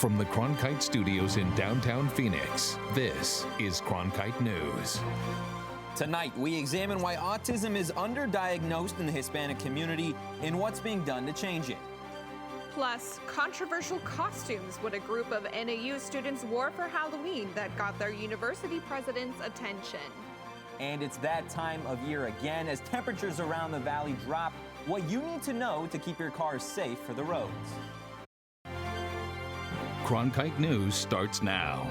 From the Cronkite studios in downtown Phoenix, this is Cronkite News. Tonight, we examine why autism is underdiagnosed in the Hispanic community and what's being done to change it. Plus, controversial costumes what a group of NAU students wore for Halloween that got their university president's attention. And it's that time of year again as temperatures around the valley drop. What you need to know to keep your cars safe for the roads. Cronkite News starts now.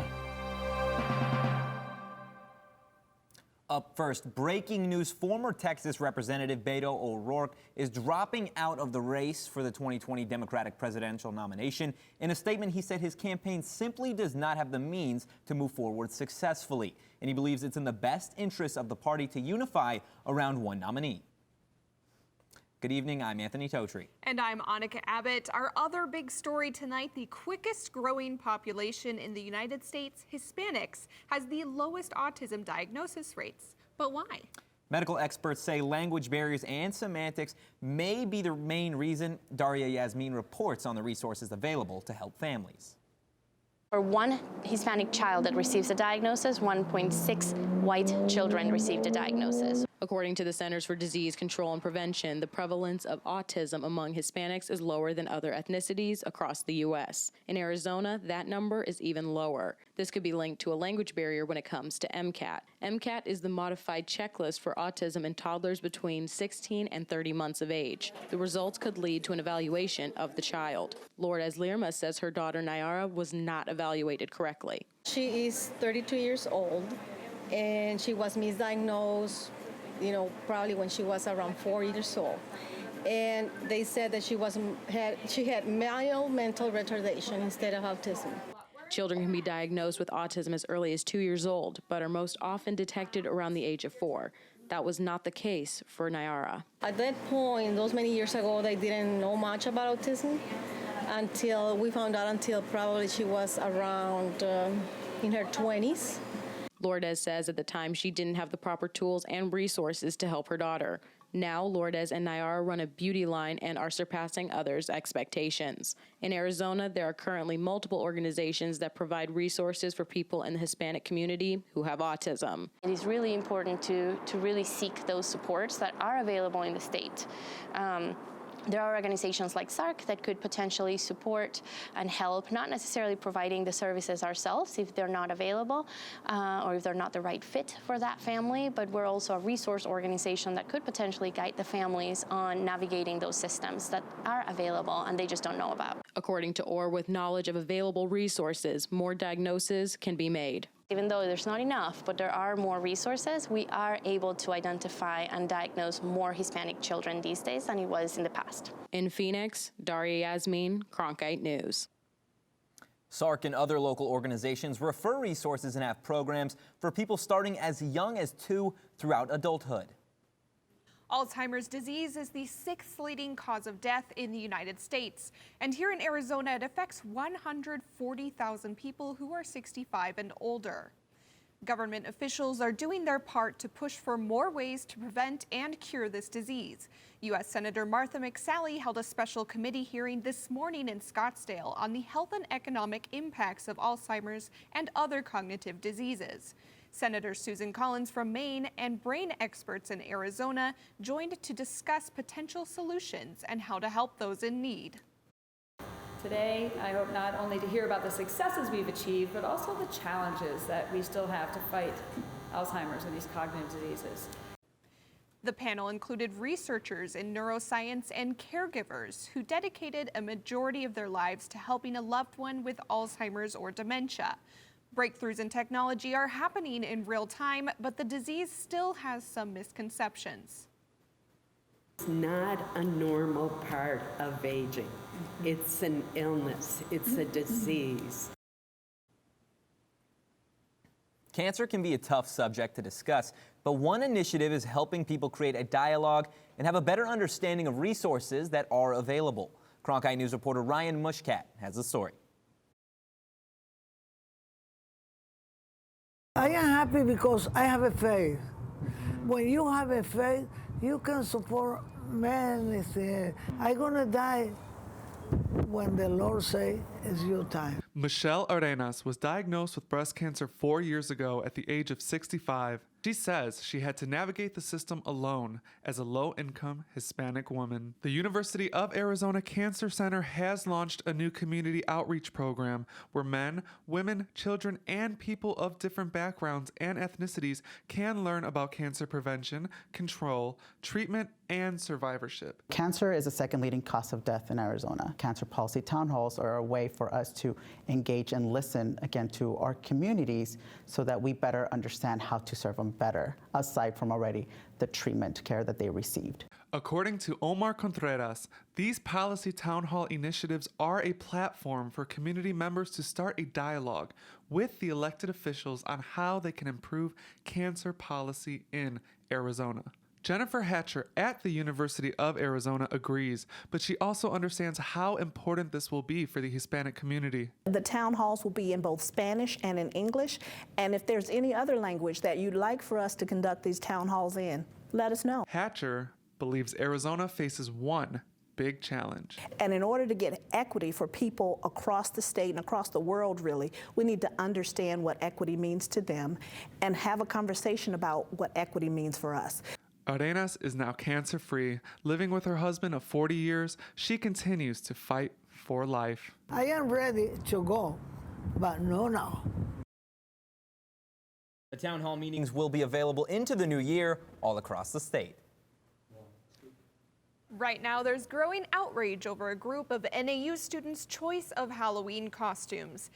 Up first, breaking news. Former Texas Representative Beto O'Rourke is dropping out of the race for the 2020 Democratic presidential nomination. In a statement, he said his campaign simply does not have the means to move forward successfully, and he believes it's in the best interest of the party to unify around one nominee. Good evening, I'm Anthony Totri. And I'm Annika Abbott. Our other big story tonight, the quickest growing population in the United States, Hispanics, has the lowest autism diagnosis rates. But why? Medical experts say language barriers and semantics may be the main reason. Daria Yasmin reports on the resources available to help families. For one Hispanic child that receives a diagnosis, 1.6 white children received a diagnosis. According to the Centers for Disease Control and Prevention, the prevalence of autism among Hispanics is lower than other ethnicities across the U.S. In Arizona, that number is even lower. This could be linked to a language barrier when it comes to MCAT. MCAT is the modified checklist for autism in toddlers between 16 and 30 months of age. The results could lead to an evaluation of the child. Lourdes Lirma says her daughter Nayara was not evaluated correctly. She is 32 years old, and she was misdiagnosed, probably when she was around 4 years old. And they said that she had mild mental retardation instead of autism. Children can be diagnosed with autism as early as 2 years old, but are most often detected around the age of 4. That was not the case for Nayara. At that point, those many years ago, they didn't know much about autism until we found out until probably she was around in her 20s. Lourdes says at the time she didn't have the proper tools and resources to help her daughter. Now, Lourdes and Nayara run a beauty line and are surpassing others' expectations. In Arizona, there are currently multiple organizations that provide resources for people in the Hispanic community who have autism. It is really important to really seek those supports that are available in the state. There are organizations like SARC that could potentially support and help, not necessarily providing the services ourselves if they're not available or if they're not the right fit for that family, but we're also a resource organization that could potentially guide the families on navigating those systems that are available and they just don't know about. According to Orr, with knowledge of available resources, more diagnoses can be made. Even though there's not enough, but there are more resources, we are able to identify and diagnose more Hispanic children these days than it was in the past. In Phoenix, Daria Yasmin, Cronkite News. SARC and other local organizations refer resources and have programs for people starting as young as 2 throughout adulthood. Alzheimer's disease is the 6th leading cause of death in the United States. And here in Arizona, it affects 140,000 people who are 65 and older. Government officials are doing their part to push for more ways to prevent and cure this disease. U.S. Senator Martha McSally held a special committee hearing this morning in Scottsdale on the health and economic impacts of Alzheimer's and other cognitive diseases. Senator Susan Collins from Maine and brain experts in Arizona joined to discuss potential solutions and how to help those in need. Today, I hope not only to hear about the successes we've achieved, but also the challenges that we still have to fight Alzheimer's and these cognitive diseases. The panel included researchers in neuroscience and caregivers who dedicated a majority of their lives to helping a loved one with Alzheimer's or dementia. Breakthroughs in technology are happening in real time, but the disease still has some misconceptions. It's not a normal part of aging. It's an illness. It's a disease. Cancer can be a tough subject to discuss, but one initiative is helping people create a dialogue and have a better understanding of resources that are available. Cronkite News reporter Ryan Mushkat has the story. I am happy because I have a faith. When you have a faith, you can support many things. I'm going to die when the Lord say it's your time. Michelle Arenas was diagnosed with breast cancer 4 years ago at the age of 65. She says she had to navigate the system alone as a low-income Hispanic woman. The University of Arizona Cancer Center has launched a new community outreach program where men, women, children, and people of different backgrounds and ethnicities can learn about cancer prevention, control, treatment, and survivorship. Cancer is the second leading cause of death in Arizona. Cancer policy town halls are a way for us to engage and listen again to our communities so that we better understand how to serve them better, aside from already the treatment care that they received. According to Omar Contreras, these policy town hall initiatives are a platform for community members to start a dialogue with the elected officials on how they can improve cancer policy in Arizona. Jennifer Hatcher at the University of Arizona agrees, but she also understands how important this will be for the Hispanic community. The town halls will be in both Spanish and in English, and if there's any other language that you'd like for us to conduct these town halls in, let us know. Hatcher believes Arizona faces one big challenge. And in order to get equity for people across the state and across the world, really, we need to understand what equity means to them and have a conversation about what equity means for us. Arenas is now cancer-free. Living with her husband of 40 years, she continues to fight for life. I am ready to go, but no now. The town hall meetings will be available into the new year all across the state. Right now, there's growing outrage over a group of NAU students' choice of Halloween costumes.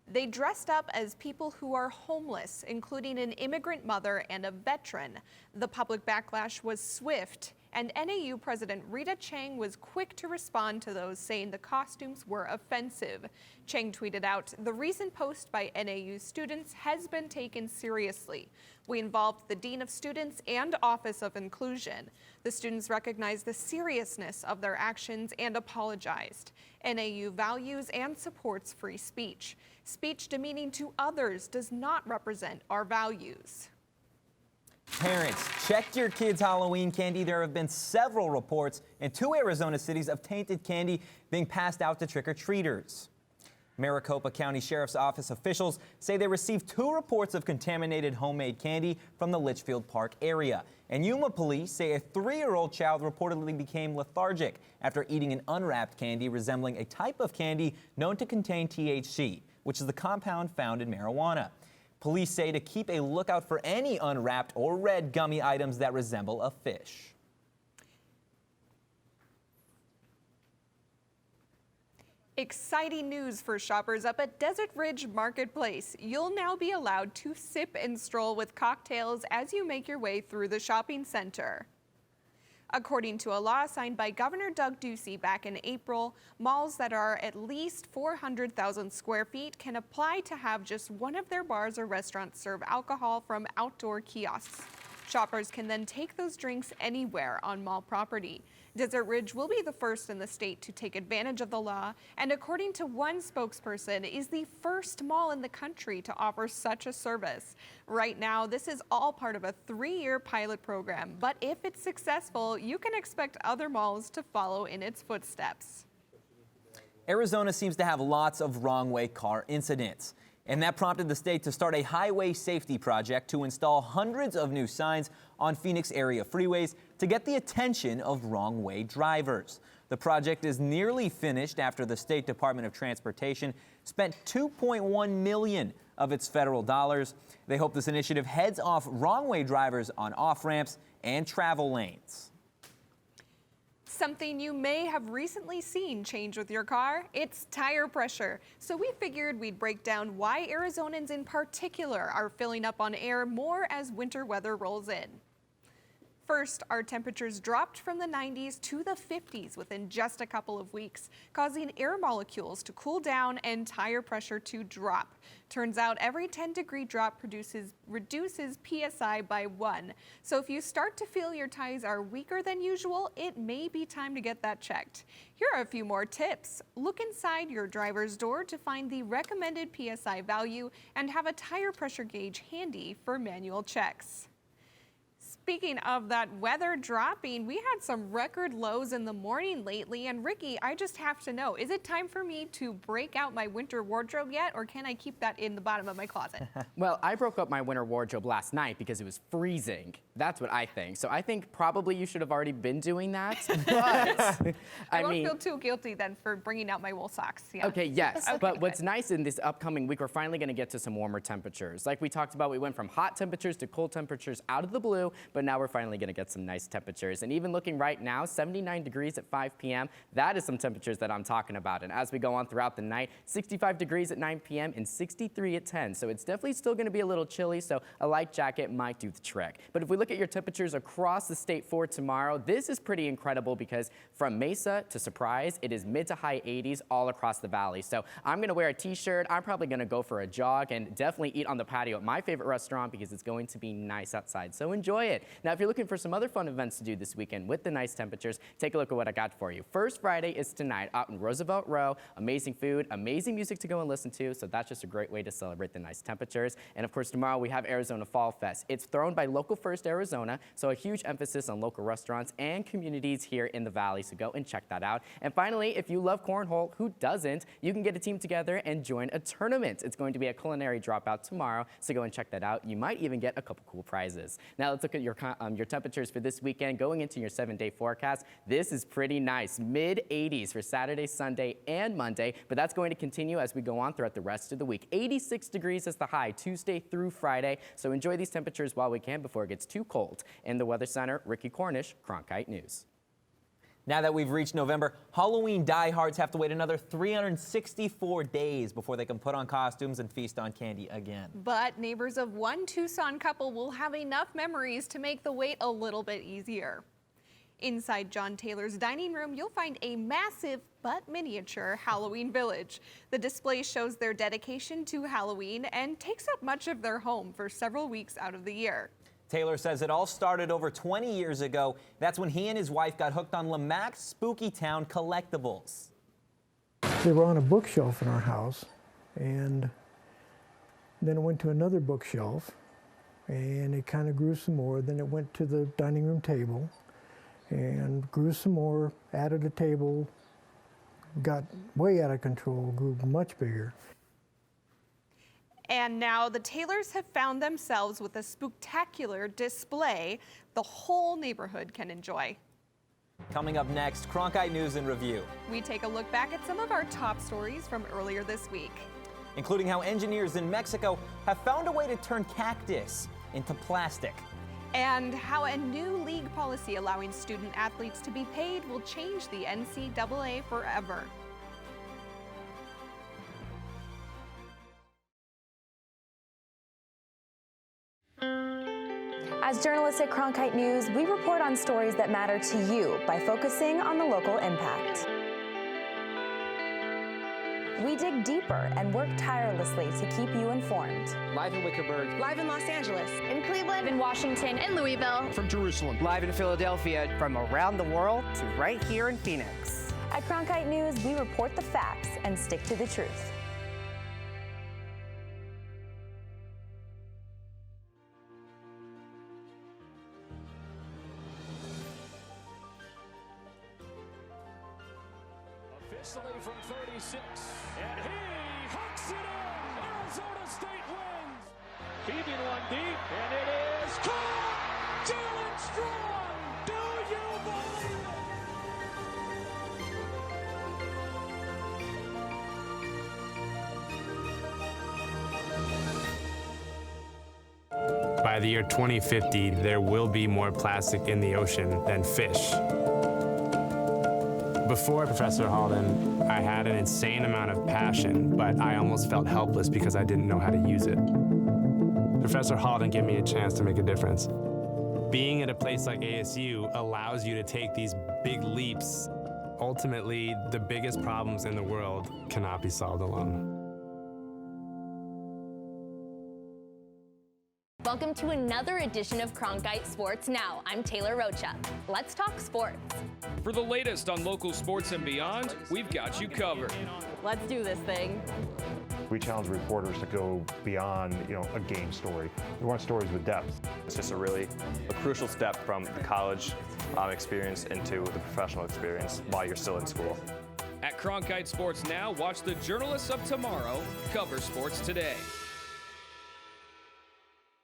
They dressed up as people who are homeless, including an immigrant mother and a veteran. The public backlash was swift, and NAU President Rita Chang was quick to respond to those saying the costumes were offensive. Chang tweeted out, "The recent post by NAU students has been taken seriously. We involved the Dean of Students and Office of Inclusion. The students recognized the seriousness of their actions and apologized. NAU values and supports free speech. Speech demeaning to others does not represent our values." Parents, check your kids' Halloween candy. There have been several reports in 2 Arizona cities of tainted candy being passed out to trick-or-treaters. Maricopa County Sheriff's Office officials say they received 2 reports of contaminated homemade candy from the Litchfield Park area. And Yuma police say a 3-year-old child reportedly became lethargic after eating an unwrapped candy resembling a type of candy known to contain THC, which is the compound found in marijuana. Police say to keep a lookout for any unwrapped or red gummy items that resemble a fish. Exciting news for shoppers up at Desert Ridge Marketplace. You'll now be allowed to sip and stroll with cocktails as you make your way through the shopping center. According to a law signed by Governor Doug Ducey back in April, malls that are at least 400,000 square feet can apply to have just one of their bars or restaurants serve alcohol from outdoor kiosks. Shoppers can then take those drinks anywhere on mall property. Desert Ridge will be the first in the state to take advantage of the law, and according to one spokesperson, is the first mall in the country to offer such a service. Right now, this is all part of a 3-year pilot program, but if it's successful, you can expect other malls to follow in its footsteps. Arizona seems to have lots of wrong-way car incidents, and that prompted the state to start a highway safety project to install hundreds of new signs on Phoenix area freeways to get the attention of wrong-way drivers. The project is nearly finished after the State Department of Transportation spent $2.1 million of its federal dollars. They hope this initiative heads off wrong-way drivers on off-ramps and travel lanes. Something you may have recently seen change with your car, it's tire pressure. So we figured we'd break down why Arizonans in particular are filling up on air more as winter weather rolls in. First, our temperatures dropped from the 90s to the 50s within just a couple of weeks, causing air molecules to cool down and tire pressure to drop. Turns out every 10-degree drop reduces PSI by 1. So if you start to feel your tires are weaker than usual, it may be time to get that checked. Here are a few more tips. Look inside your driver's door to find the recommended PSI value and have a tire pressure gauge handy for manual checks. Speaking of that weather dropping, we had some record lows in the morning lately. And Ricky, I just have to know, is it time for me to break out my winter wardrobe yet, or can I keep that in the bottom of my closet? Well, I broke up my winter wardrobe last night because it was freezing. That's what I think. So I think probably you should have already been doing that. But I won't feel too guilty then for bringing out my wool socks. Yeah. Okay, yes. Okay, but what's nice in this upcoming week, we're finally going to get to some warmer temperatures. Like we talked about, we went from hot temperatures to cold temperatures out of the blue, but now we're finally going to get some nice temperatures. And even looking right now, 79 degrees at 5 p.m., that is some temperatures that I'm talking about. And as we go on throughout the night, 65 degrees at 9 p.m. and 63 at 10. So it's definitely still going to be a little chilly, so a light jacket might do the trick. But if we look at your temperatures across the state for tomorrow, this is pretty incredible because from Mesa to Surprise, it is mid to high 80s all across the valley. So I'm going to wear a t-shirt. I'm probably going to go for a jog and definitely eat on the patio at my favorite restaurant because it's going to be nice outside. So enjoy it. Now, if you're looking for some other fun events to do this weekend with the nice temperatures, take a look at what I got for you. First Friday is tonight out in Roosevelt Row. Amazing food, amazing music to go and listen to. So that's just a great way to celebrate the nice temperatures. And of course, tomorrow we have Arizona Fall Fest. It's thrown by Local First Arizona, so a huge emphasis on local restaurants and communities here in the valley. So go and check that out. And finally, if you love cornhole, who doesn't? You can get a team together and join a tournament. It's going to be a culinary dropout tomorrow, so go and check that out. You might even get a couple cool prizes. Now let's look at your temperatures for this weekend. Going into your 7-day forecast, this is pretty nice. Mid-80s for Saturday, Sunday, and Monday, but that's going to continue as we go on throughout the rest of the week. 86 degrees is the high Tuesday through Friday, so enjoy these temperatures while we can before it gets too cold. In the Weather Center, Ricky Cornish, Cronkite News. Now that we've reached November, Halloween diehards have to wait another 364 days before they can put on costumes and feast on candy again. But neighbors of one Tucson couple will have enough memories to make the wait a little bit easier. Inside John Taylor's dining room, you'll find a massive but miniature Halloween village. The display shows their dedication to Halloween and takes up much of their home for several weeks out of the year. Taylor says it all started over 20 years ago. That's when he and his wife got hooked on Lamac's Spooky Town collectibles. They were on a bookshelf in our house, and then it went to another bookshelf, and it kind of grew some more. Then it went to the dining room table, and grew some more, added a table, got way out of control, grew much bigger. And now the Taylors have found themselves with a spooktacular display the whole neighborhood can enjoy. Coming up next, Cronkite News in Review. We take a look back at some of our top stories from earlier this week, including how engineers in Mexico have found a way to turn cactus into plastic, and how a new league policy allowing student athletes to be paid will change the NCAA forever. As journalists at Cronkite News, we report on stories that matter to you by focusing on the local impact. We dig deeper and work tirelessly to keep you informed. Live in Wickerburg. Live in Los Angeles. In Cleveland. In Washington. In Louisville. From Jerusalem. Live in Philadelphia. From around the world to right here in Phoenix. At Cronkite News, we report the facts and stick to the truth. Officially from 36, and he hooks it in. Arizona State wins. Heaving one deep, and it is caught. Jalen Strong. Do you believe it? By the year 2050, there will be more plastic in the ocean than fish. Before Professor Halden, I had an insane amount of passion, but I almost felt helpless because I didn't know how to use it. Professor Halden gave me a chance to make a difference. Being at a place like ASU allows you to take these big leaps. Ultimately, the biggest problems in the world cannot be solved alone. Welcome to another edition of Cronkite Sports Now. I'm Taylor Rocha. Let's talk sports. For the latest on local sports and beyond, we've got you covered. Let's do this thing. We challenge reporters to go beyond, a game story. We want stories with depth. It's just a crucial step from the college experience into the professional experience while you're still in school. At Cronkite Sports Now, watch the journalists of tomorrow cover sports today.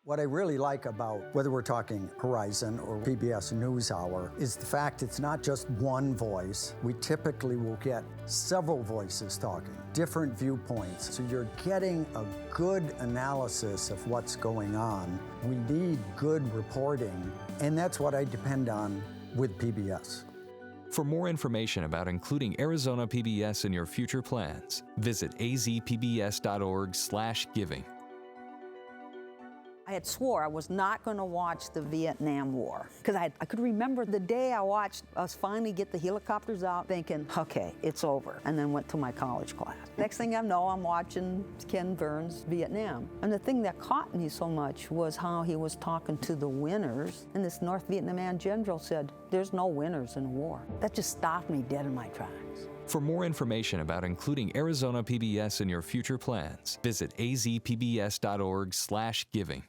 What I really like about whether we're talking Horizon or PBS NewsHour is the fact it's not just one voice. We typically will get several voices talking, different viewpoints. So you're getting a good analysis of what's going on. We need good reporting, and that's what I depend on with PBS. For more information about including Arizona PBS in your future plans, visit azpbs.org/giving. I had swore I was not going to watch the Vietnam War because I could remember the day I watched us finally get the helicopters out thinking, okay, it's over, and then went to my college class. Next thing I know, I'm watching Ken Burns' Vietnam. And the thing that caught me so much was how he was talking to the winners, and this North Vietnamese general said, there's no winners in a war. That just stopped me dead in my tracks. For more information about including Arizona PBS in your future plans, visit azpbs.org/giving.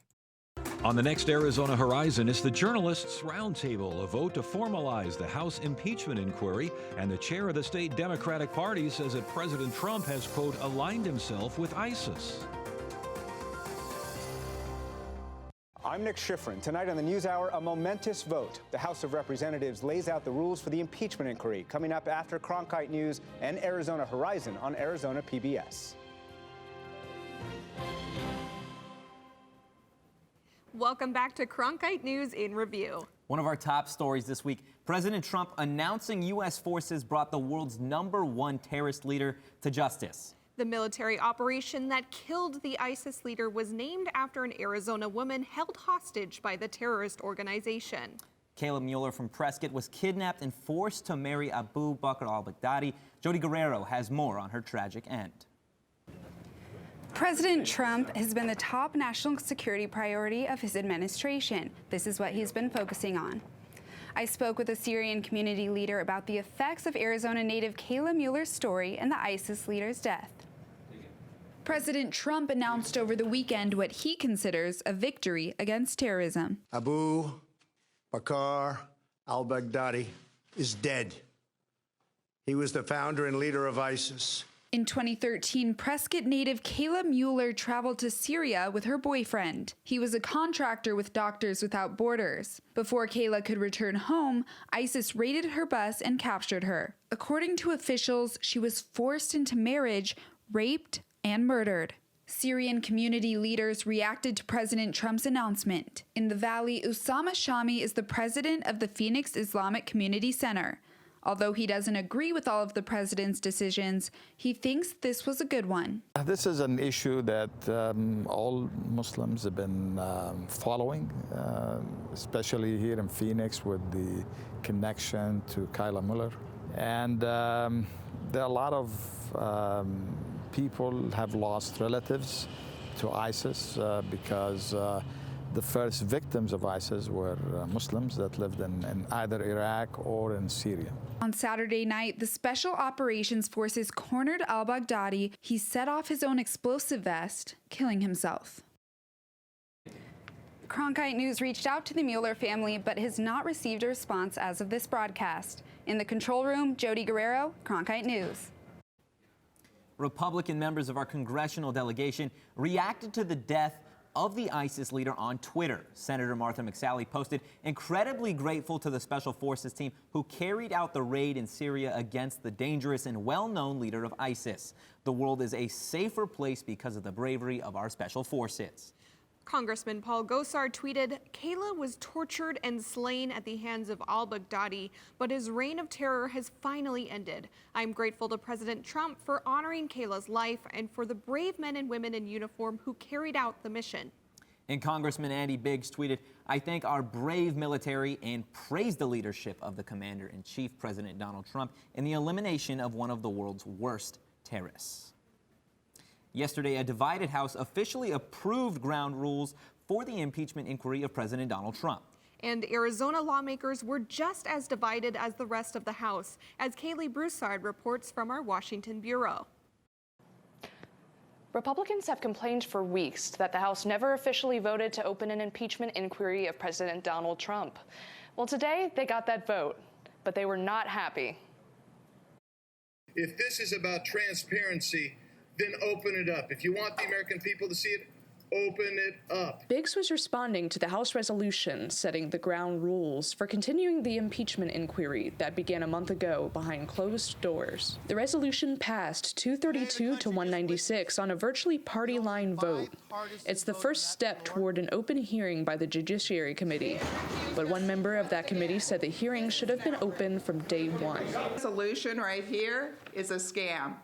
On the next Arizona Horizon, it's the Journalists' Roundtable, a vote to formalize the House impeachment inquiry, and the chair of the state Democratic Party says that President Trump has, quote, aligned himself with ISIS. I'm Nick Schifrin. Tonight on the NewsHour, a momentous vote. The House of Representatives lays out the rules for the impeachment inquiry, coming up after Cronkite News and Arizona Horizon on Arizona PBS. Welcome back to Cronkite News in Review. One of our top stories this week, President Trump announcing U.S. forces brought the world's #1 terrorist leader to justice. The military operation that killed the ISIS leader was named after an Arizona woman held hostage by the terrorist organization. Kayla Mueller from Prescott was kidnapped and forced to marry Abu Bakr al-Baghdadi. Jody Guerrero has more on her tragic end. President Trump has been the top national security priority of his administration. This is what he's been focusing on. I spoke with a Syrian community leader about the effects of Arizona native Kayla Mueller's story and the ISIS leader's death. President Trump announced over the weekend what he considers a victory against terrorism. Abu Bakr al-Baghdadi is dead. He was the founder and leader of ISIS. In 2013, Prescott native Kayla Mueller traveled to Syria with her boyfriend. He was a contractor with Doctors Without Borders. Before Kayla could return home, ISIS raided her bus and captured her. According to officials, she was forced into marriage, raped, and murdered. Syrian community leaders reacted to President Trump's announcement. In the Valley, Usama Shami is the president of the Phoenix Islamic Community Center. Although he doesn't agree with all of the president's decisions, he thinks this was a good one. This is an issue that all Muslims have been following, especially here in Phoenix with the connection to Kayla Mueller. And there are a lot of people have lost relatives to ISIS because the first victims of ISIS were Muslims that lived in either Iraq or in Syria. On Saturday night, the Special Operations Forces cornered al-Baghdadi. He set off his own explosive vest, killing himself. Cronkite News reached out to the Mueller family, but has not received a response as of this broadcast. In the control room, Jody Guerrero, Cronkite News. Republican members of our congressional delegation reacted to the death of the ISIS leader on Twitter. Senator Martha McSally posted, incredibly grateful to the Special Forces team who carried out the raid in Syria against the dangerous and well-known leader of ISIS. The world is a safer place because of the bravery of our Special Forces. Congressman Paul Gosar tweeted, Kayla was tortured and slain at the hands of al-Baghdadi, but his reign of terror has finally ended. I'm grateful to President Trump for honoring Kayla's life and for the brave men and women in uniform who carried out the mission. And Congressman Andy Biggs tweeted, I thank our brave military and praise the leadership of the Commander-in-Chief, President Donald Trump, in the elimination of one of the world's worst terrorists. Yesterday, a divided House officially approved ground rules for the impeachment inquiry of President Donald Trump. And Arizona lawmakers were just as divided as the rest of the House, as Kaylee Broussard reports from our Washington bureau. Republicans have complained for weeks that the House never officially voted to open an impeachment inquiry of President Donald Trump. Well, today they got that vote, but they were not happy. If this is about transparency, then open it up. If you want the American people to see it, open it up. Biggs was responding to the House resolution setting the ground rules for continuing the impeachment inquiry that began a month ago behind closed doors. The resolution passed 232 to 196 on a virtually party line vote. It's the first step toward an open hearing by the Judiciary Committee. But one member of that committee said the hearing should have been open from day one. The resolution right here is a scam.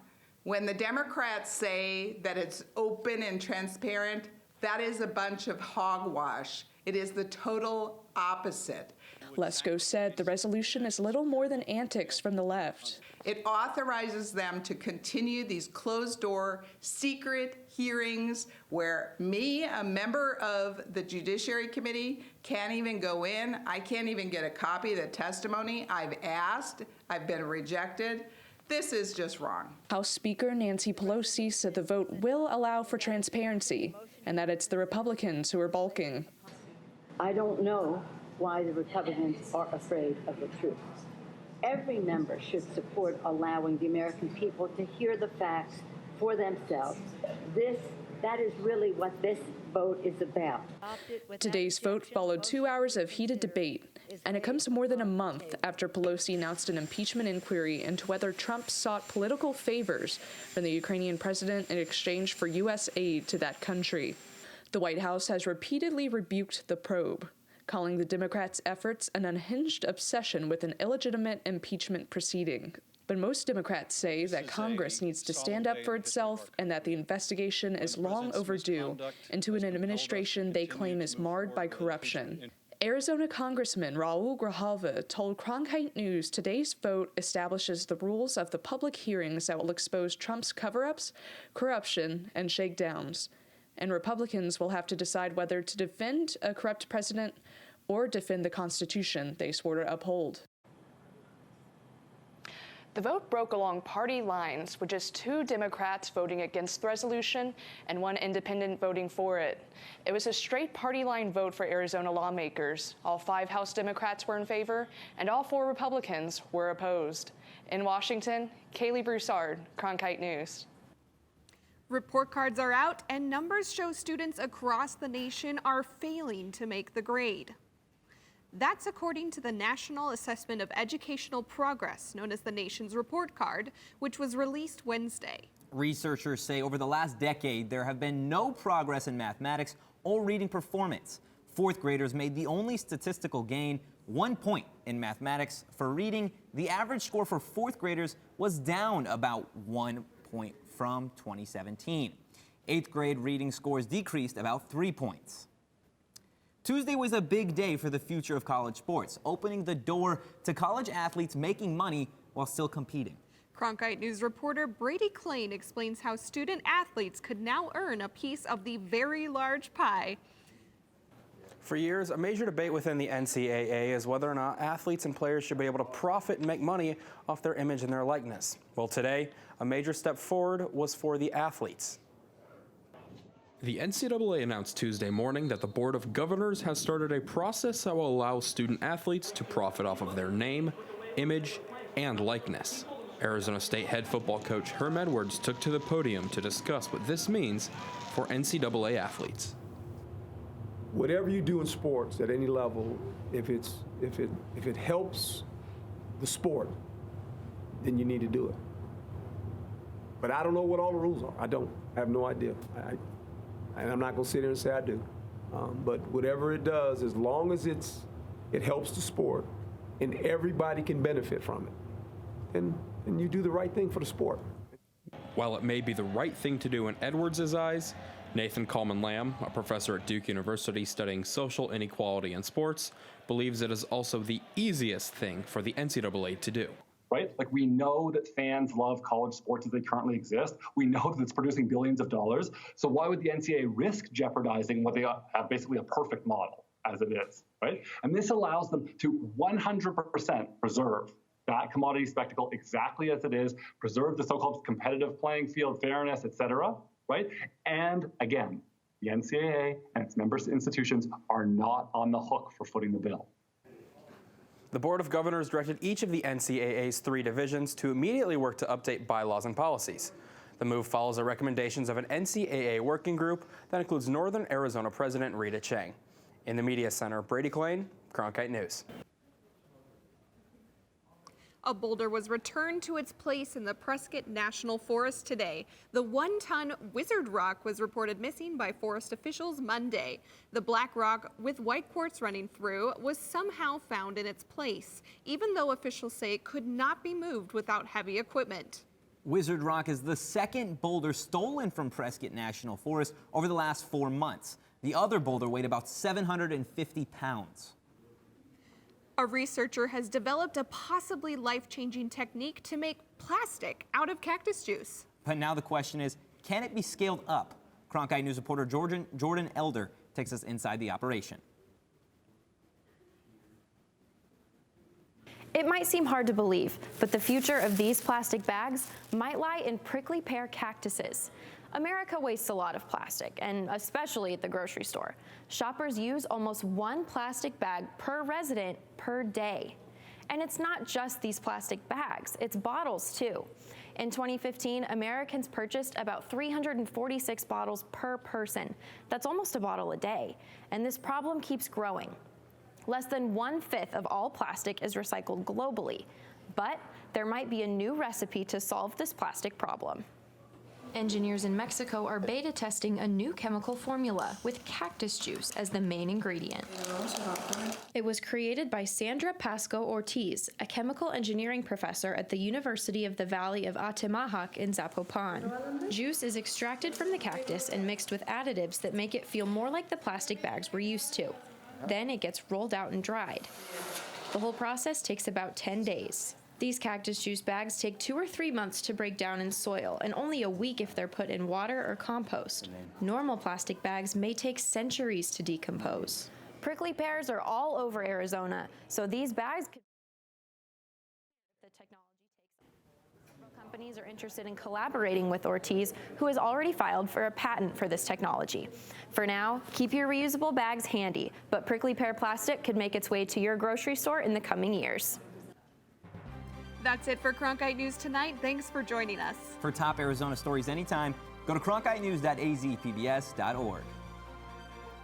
When the Democrats say that it's open and transparent, that is a bunch of hogwash. It is the total opposite. Lesko said the resolution is little more than antics from the left. It authorizes them to continue these closed-door, secret hearings where me, a member of the Judiciary Committee, can't even go in. I can't even get a copy of the testimony. I've asked. I've been rejected. This is just wrong. House Speaker Nancy Pelosi said the vote will allow for transparency and that it's the Republicans who are balking. I don't know why the Republicans are afraid of the truth. Every member should support allowing the American people to hear the facts for themselves. That is really what this vote is about. Today's vote followed 2 hours of heated debate, and it comes more than a month after Pelosi announced an impeachment inquiry into whether Trump sought political favors from the Ukrainian president in exchange for U.S. aid to that country. The White House has repeatedly rebuked the probe, calling the Democrats' efforts an unhinged obsession with an illegitimate impeachment proceeding. But most Democrats say that Congress needs to stand up for itself and that the investigation is long overdue into an administration they claim is marred by corruption. Arizona Congressman Raul Grijalva told Cronkite News today's vote establishes the rules of the public hearings that will expose Trump's cover-ups, corruption, and shakedowns. And Republicans will have to decide whether to defend a corrupt president or defend the Constitution they swore to uphold. The vote broke along party lines, with just 2 Democrats voting against the resolution and 1 independent voting for it. It was a straight party line vote for Arizona lawmakers. All 5 House Democrats were in favor, and all 4 Republicans were opposed. In Washington, Kaylee Broussard, Cronkite News. Report cards are out, and numbers show students across the nation are failing to make the grade. That's according to the National Assessment of Educational Progress, known as the nation's report card, which was released Wednesday. Researchers say over the last decade, there have been no progress in mathematics or reading performance. 4th graders made the only statistical gain, 1 point in mathematics. For reading, the average score for 4th graders was down about 1 point from 2017. 8th grade reading scores decreased about 3 points. Tuesday was a big day for the future of college sports, opening the door to college athletes making money while still competing. Cronkite News reporter Brady Klain explains how student athletes could now earn a piece of the very large pie. For years, a major debate within the NCAA is whether or not athletes and players should be able to profit and make money off their image and their likeness. Well, today, a major step forward was for the athletes. The NCAA announced Tuesday morning that the Board of Governors has started a process that will allow student athletes to profit off of their name, image, and likeness. Arizona State head football coach Herm Edwards took to the podium to discuss what this means for NCAA athletes. Whatever you do in sports at any level, if it helps the sport, then you need to do it. But I don't know what all the rules are. I have no idea. And I'm not going to sit here and say I do. But whatever it does, as long as it helps the sport and everybody can benefit from it, and you do the right thing for the sport. While it may be the right thing to do in Edwards' eyes, Nathan Coleman-Lamb, a professor at Duke University studying social inequality in sports, believes it is also the easiest thing for the NCAA to do. Right? Like, we know that fans love college sports as they currently exist. We know that it's producing billions of dollars. So why would the NCAA risk jeopardizing what they have basically a perfect model as it is, right? And this allows them to 100% preserve that commodity spectacle exactly as it is, preserve the so-called competitive playing field, fairness, et cetera, right? And again, the NCAA and its member institutions are not on the hook for footing the bill. The Board of Governors directed each of the NCAA's 3 divisions to immediately work to update bylaws and policies. The move follows the recommendations of an NCAA working group that includes Northern Arizona President Rita Chang. In the Media Center, Brady Klein, Cronkite News. A boulder was returned to its place in the Prescott National Forest today. The 1-ton wizard rock was reported missing by forest officials Monday. The black rock with white quartz running through was somehow found in its place, even though officials say it could not be moved without heavy equipment. Wizard rock is the second boulder stolen from Prescott National Forest over the last 4 months. The other boulder weighed about 750 pounds. A researcher has developed a possibly life-changing technique to make plastic out of cactus juice. But now the question is, can it be scaled up? Cronkite News reporter Jordan Elder takes us inside the operation. It might seem hard to believe, but the future of these plastic bags might lie in prickly pear cactuses. America wastes a lot of plastic, and especially at the grocery store. Shoppers use almost 1 plastic bag per resident per day. And it's not just these plastic bags, it's bottles too. In 2015, Americans purchased about 346 bottles per person. That's almost a bottle a day. And this problem keeps growing. Less than 1/5 of all plastic is recycled globally. But there might be a new recipe to solve this plastic problem. Engineers in Mexico are beta testing a new chemical formula with cactus juice as the main ingredient. It was created by Sandra Pasco Ortiz, a chemical engineering professor at the University of the Valley of Atemajac in Zapopan. Juice is extracted from the cactus and mixed with additives that make it feel more like the plastic bags we're used to. Then it gets rolled out and dried. The whole process takes about 10 days. These cactus juice bags take 2 or 3 months to break down in soil, and only a week if they're put in water or compost. Normal plastic bags may take centuries to decompose. Prickly pears are all over Arizona, so these bags could... The technology takes... Several companies are interested in collaborating with Ortiz, who has already filed for a patent for this technology. For now, keep your reusable bags handy, but prickly pear plastic could make its way to your grocery store in the coming years. That's it for Cronkite News tonight. Thanks for joining us. For top Arizona stories anytime, go to cronkitenews.azpbs.org.